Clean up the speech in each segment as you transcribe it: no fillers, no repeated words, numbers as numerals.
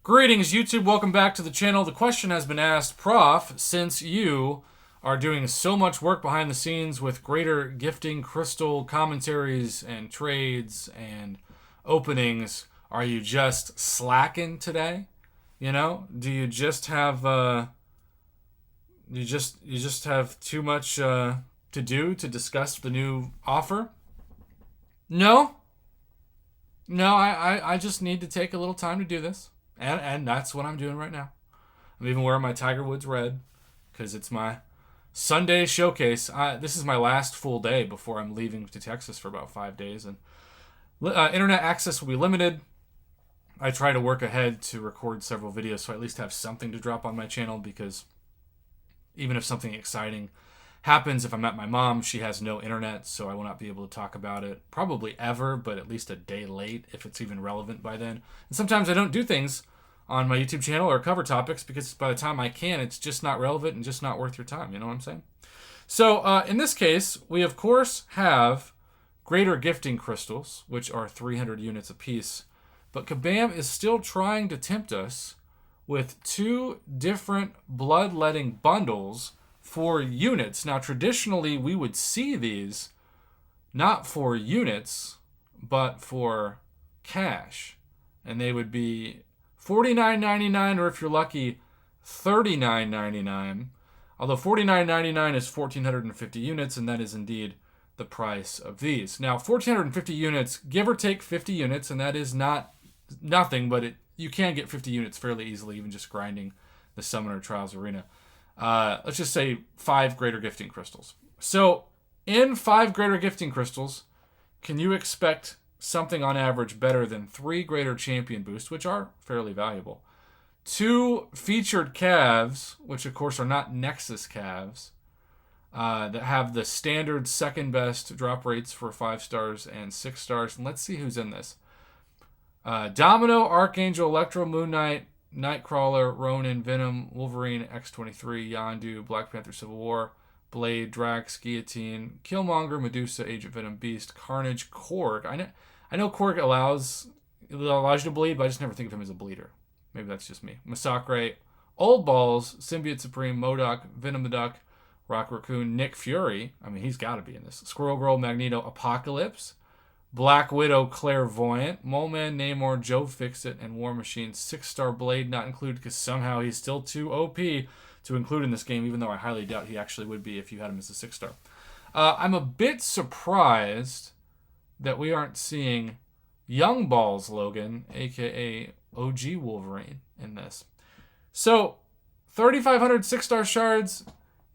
Greetings, YouTube. Welcome back to the channel. The question has been asked, Prof, since you are doing so much work behind the scenes with greater gifting crystal commentaries and trades and openings, are you just slacking today? Do you just have you just have too much to do to discuss the new offer? No, no. I just need to take a little time to do this. And that's what I'm doing right now. I'm even wearing my Tiger Woods red because it's my Sunday showcase. This is my last full day before I'm leaving to Texas for about 5 days. And internet access will be limited. I try to work ahead to record several videos so I at least have something to drop on my channel, because even if something exciting happens, if I'm at my mom, she has no internet, so I will not be able to talk about it probably ever, but at least a day late if it's even relevant by then. And sometimes I don't do things on my YouTube channel or cover topics because by the time I can, it's just not relevant and just not worth your time. You know what I'm saying? So in this case, we of course have greater gifting crystals, which are 300 units apiece. But Kabam is still trying to tempt us with two different bloodletting bundles for units. Now, traditionally, we would see these not for units, but for cash. And they would be $49.99, or if you're lucky, $39.99. Although $49.99 is 1,450 units, and that is indeed the price of these. Now, 1,450 units, give or take 50 units, and that is not nothing, but you can get 50 units fairly easily, even just grinding the Summoner Trials Arena. Let's just say 5 greater gifting crystals. So, in 5 greater gifting crystals, can you expect something on average better than 3 greater champion boosts, which are fairly valuable? 2 featured calves, which of course are not Nexus calves, that have the standard second best drop rates for 5 stars and 6 stars. And let's see who's in this. Domino, Archangel, Electro, Moon Knight, Nightcrawler, Ronin, Venom, Wolverine, X-23, Yondu, Black Panther Civil War, Blade, Drax, Guillotine, Killmonger, Medusa, Agent Venom, Beast, Carnage, Korg. I know Korg allows you to bleed, but I just never think of him as a bleeder. Maybe that's just me. Massacre, Old Balls, Symbiote Supreme, MODOK, Venom the Duck, Rock Raccoon, Nick Fury. I mean, he's got to be in this. Squirrel Girl, Magneto, Apocalypse, Black Widow, Clairvoyant, Mole Man, Namor, Joe Fixit, and War Machine. 6-star Blade not included because somehow he's still too OP to include in this game, even though I highly doubt he actually would be if you had him as a 6-star. I'm a bit surprised that we aren't seeing Young Balls Logan, a.k.a. OG Wolverine, in this. So, 3,500 6-star shards.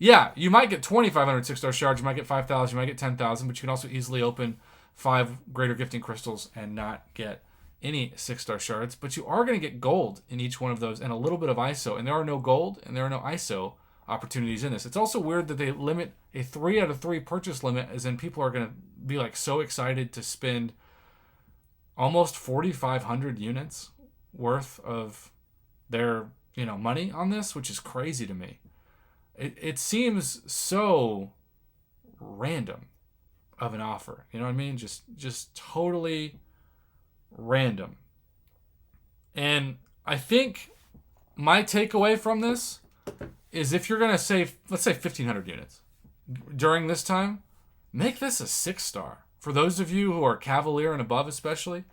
Yeah, you might get 2,500 6-star shards. You might get 5,000. You might get 10,000. But you can also easily open 5 greater gifting crystals and not get any 6-star shards. But you are going to get gold in each one of those and a little bit of ISO. And there are no gold and there are no ISO opportunities in this. It's also weird that they limit a 3 out of 3 purchase limit, as in people are going to be like so excited to spend almost 4,500 units worth of their money on this, which is crazy to me. It seems so random of an offer. You know what I mean? Just totally random. And I think my takeaway from this is, if you're going to save, let's say 1,500 units during this time, make this a 6-star. For those of you who are Cavalier and above especially,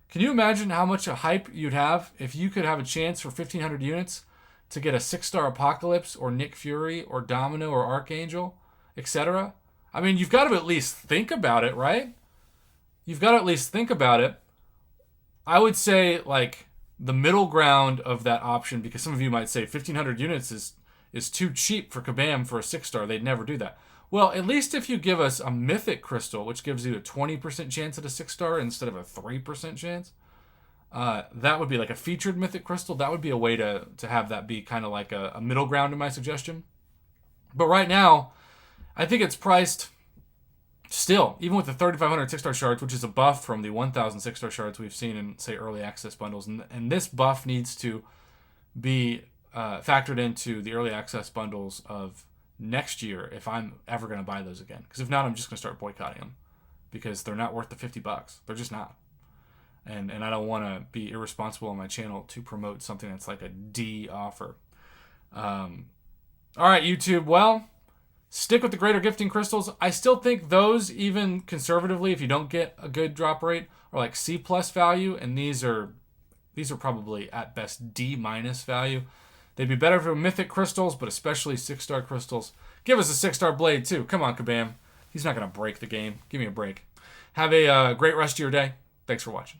can you imagine how much a hype you'd have if you could have a chance for 1,500 units to get a 6-star Apocalypse or Nick Fury or Domino or Archangel, etc.? I mean, you've got to at least think about it, right? You've got to at least think about it. I would say, like, the middle ground of that option, because some of you might say 1,500 units is too cheap for Kabam for a 6-star. They'd never do that. Well, at least if you give us a Mythic Crystal, which gives you a 20% chance at a 6-star instead of a 3% chance, that would be like a featured Mythic Crystal. That would be a way to have that be kind of like a middle ground in my suggestion. But right now, I think it's priced still, even with the 3,500 6-star shards, which is a buff from the 1,000 6-star shards we've seen in, say, early access bundles. And this buff needs to be factored into the early access bundles of next year if I'm ever going to buy those again. Because if not, I'm just going to start boycotting them because they're not worth the $50. They're just not. And I don't want to be irresponsible on my channel to promote something that's like a D offer. All right, YouTube. Well, stick with the greater gifting crystals. I still think those, even conservatively, if you don't get a good drop rate, are like C plus value, and these are probably at best D minus value. They'd be better for mythic crystals, but especially 6-star crystals. Give us a 6-star blade too. Come on, Kabam. He's not gonna break the game. Give me a break. Have a great rest of your day. Thanks for watching.